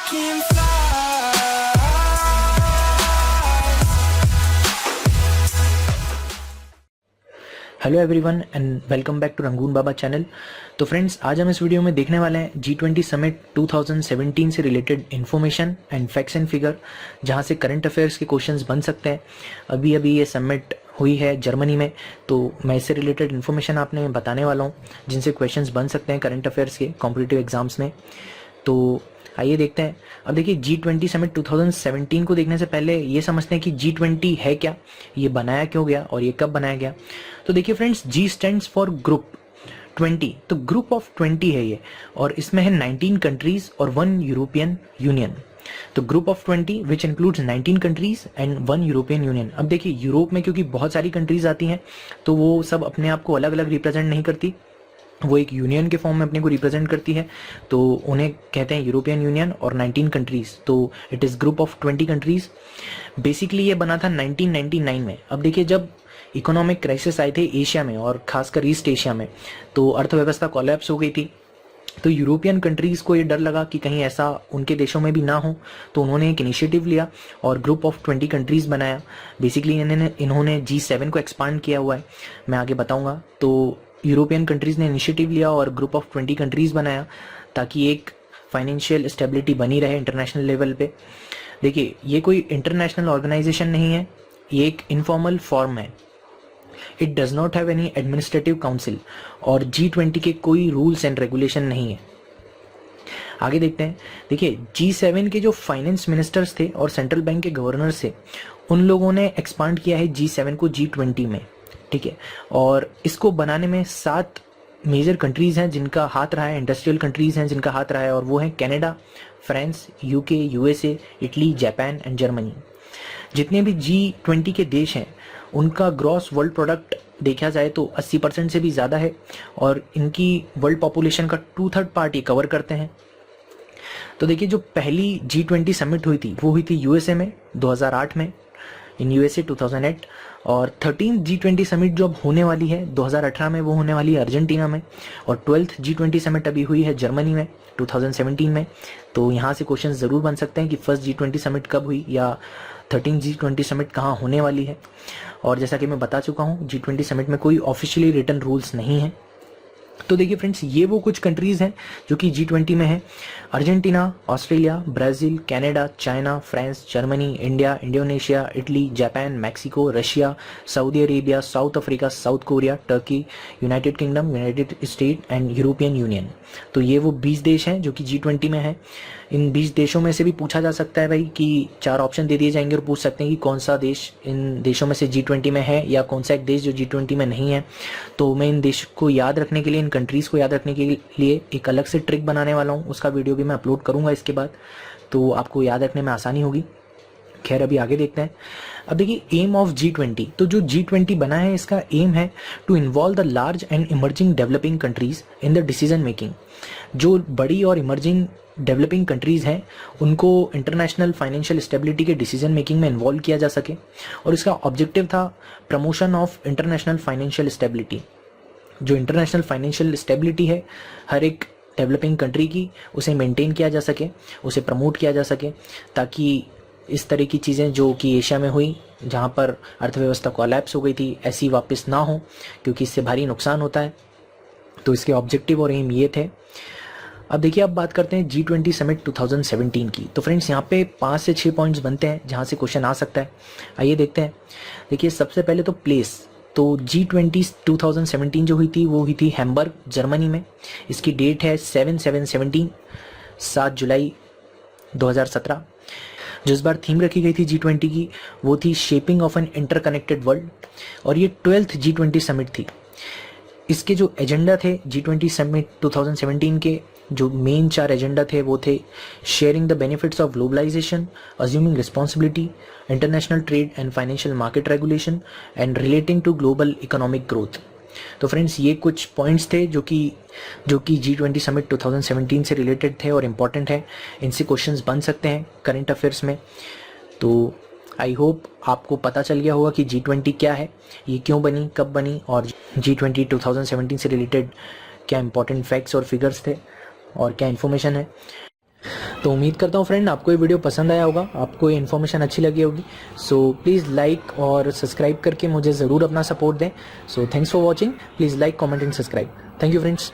can fly. Hello everyone and welcome back to Rangoon Baba channel. तो friends, आज हम इस वीडियो में देखने वाले हैं G20 समिट 2017 से related information and facts and figure, जहां से करंट अफेयर्स के क्वेश्चंस बन सकते हैं। अभी ये समिट हुई है जर्मनी में, तो मैं इससे रिलेटेड इन्फॉर्मेशन आपने बताने वाला हूं जिनसे क्वेश्चंस बन सकते हैं करंट अफेयर्स के कॉम्पिटिटिव एग्जाम्स में। तो आइए देखते हैं। अब देखिए, G20 समिट 2017 को देखने से पहले ये समझते हैं कि G20 है क्या, ये बनाया क्यों गया और ये कब बनाया गया। तो देखिए friends, G stands for group 20, तो ग्रुप ऑफ 20 है ये, और इसमें है 19 कंट्रीज और 1 यूरोपियन यूनियन। तो group of 20 which includes 19 countries and 1 European union. अब देखिए, यूरोप में क्योंकि बहुत सारी कंट्रीज आती हैं, तो वो सब अपने आप को अलग अलग रिप्रेजेंट नहीं करती, वो एक यूनियन के फॉर्म में अपने को रिप्रेजेंट करती है, तो उन्हें कहते हैं यूरोपियन यूनियन। और 19 कंट्रीज, तो it is group of 20 countries. Basically ये बना था 1999 में। अब देखिए, जब इकोनॉमिक क्राइसिस आए थे एशिया में और खासकर ईस्ट एशिया में, तो अर्थव्यवस्था कोलैप्स हो गई थी। तो यूरोपियन कंट्रीज़ को ये डर लगा कि कहीं ऐसा उनके देशों में भी ना हो, तो उन्होंने एक इनिशिएटिव लिया और ग्रुप ऑफ 20 कंट्रीज़ बनाया। बेसिकली इन्होंने G7 को एक्सपांड किया हुआ है, मैं आगे बताऊंगा। तो यूरोपियन कंट्रीज़ ने इनिशिएटिव लिया और ग्रुप ऑफ 20 कंट्रीज़ बनाया, ताकि एक फाइनेंशियल स्टेबिलिटी बनी रहे इंटरनेशनल लेवल पे। देखिए, ये कोई इंटरनेशनल ऑर्गेनाइजेशन नहीं है, ये एक इनफॉर्मल फॉर्म है। It does not have any administrative council, और G20 के कोई रूल्स एंड रेगुलेशन नहीं है। आगे देखते हैं। देखिए, G7 के जो फाइनेंस मिनिस्टर्स थे और सेंट्रल बैंक के गवर्नर्स थे, उन लोगों ने एक्सपांड किया है G7 को G20 में, ठीक है। और इसको बनाने में 7 मेजर कंट्रीज हैं जिनका हाथ रहा है, इंडस्ट्रियल कंट्रीज हैं जिनका हाथ रहा है, और वो हैं Canada, France, UK, USA, Italy, Japan and Germany. जितने भी G20 के देश हैं, उनका ग्रॉस वर्ल्ड प्रोडक्ट देखा जाए तो 80% से भी ज़्यादा है, और इनकी वर्ल्ड पॉपुलेशन का 2/3 पार्ट ये कवर करते हैं। तो देखिए, जो पहली G20 समिट हुई थी वो हुई थी यूएसए में 2008 में, इन यूएसए 2008। और 13th G20 समिट जो अब होने वाली है 2018 में, वो होने वाली है अर्जेंटीना में। और 12th G20 समिट अभी हुई है जर्मनी में 2017 में। तो यहाँ से क्वेश्चन ज़रूर बन सकते हैं कि फर्स्ट G20 समिट कब हुई या 13th G20 समिट कहाँ होने वाली है। और जैसा कि मैं बता चुका हूँ, G20 समिट में कोई ऑफिशियली रिटन रूल्स नहीं है। तो देखिए फ्रेंड्स, ये वो कुछ कंट्रीज़ हैं जो कि G20 में है। Argentina, Australia, Brazil, Canada, China, France, Germany, India, Indonesia, Italy, Japan, Mexico, Russia, Saudi Arabia, south Africa, south Korea, Turkey, United kingdom, United state and European union. तो ये वो 20 देश हैं जो कि G20 में है। इन 20 देशों में से भी पूछा जा सकता है भाई कि 4 ऑप्शन दे दिए जाएंगे और पूछ सकते हैं कि कौन सा देश इन देशों में से G20 में है या कौन सा एक देश जो G20 में नहीं है। तो मैं इन देश को याद रखने के लिए, इन कंट्रीज़ को याद रखने के लिए एक अलग से ट्रिक बनाने वाला हूँ, उसका वीडियो भी मैं अपलोड करूँगा इसके बाद, तो आपको याद रखने में आसानी होगी। खैर, अभी आगे देखते हैं। अब देखिए, एम ऑफ G20, तो जो G20 बना है इसका एम है to involve the large and emerging developing countries in the decision making. जो बड़ी और इमर्जिंग डेवलपिंग कंट्रीज़ हैं, उनको इंटरनेशनल फाइनेंशियल स्टेबिलिटी के डिसीजन मेकिंग में इन्वॉल्व किया जा सके। और इसका ऑब्जेक्टिव था promotion of international financial stability. जो इंटरनेशनल फाइनेंशियल स्टेबिलिटी है हर एक डेवलपिंग कंट्री की, उसे मेंटेन किया जा सके, उसे प्रमोट किया जा सके, ताकि इस तरह की चीज़ें जो कि एशिया में हुई, जहाँ पर अर्थव्यवस्था कोलैप्स हो गई थी, ऐसी वापस ना हो, क्योंकि इससे भारी नुकसान होता है। तो इसके ऑब्जेक्टिव और एम ये थे। अब देखिए, अब बात करते हैं G20 समिट 2017 की। तो फ्रेंड्स, यहाँ पे 5 से 6 पॉइंट्स बनते हैं जहाँ से क्वेश्चन आ सकता है। आइए देखते हैं। देखिए, सबसे पहले तो प्लेस। तो G20 2017 जो हुई थी वो हुई थी हैम्बर्ग, जर्मनी में। इसकी डेट है 7/7/17, 7 जुलाई 2017। जो इस बार थीम रखी गई थी G20 की, वो थी shaping of an interconnected world, और ये 12th G20 समिट थी। इसके जो एजेंडा थे G20 समिट 2017 के, जो मेन 4 एजेंडा थे, वो थे sharing the benefits of globalization, assuming responsibility, international trade and financial market regulation and relating to global economic growth. तो फ्रेंड्स, ये कुछ पॉइंट्स थे जो कि G20 समिट 2017 से रिलेटेड थे और इम्पॉर्टेंट है। इनसे क्वेश्चंस बन सकते हैं करंट अफेयर्स में। तो आई होप आपको पता चल गया होगा कि G20 क्या है, ये क्यों बनी, कब बनी, और G20 2017 से रिलेटेड क्या इंपॉर्टेंट फैक्ट्स और फिगर्स थे और क्या इन्फॉर्मेशन है। तो उम्मीद करता हूँ फ्रेंड आपको ये वीडियो पसंद आया होगा, आपको ये इन्फॉर्मेशन अच्छी लगी होगी। सो प्लीज़ लाइक और सब्सक्राइब करके मुझे ज़रूर अपना सपोर्ट दें। So thanks for watching, please like, comment and subscribe. Thank you friends.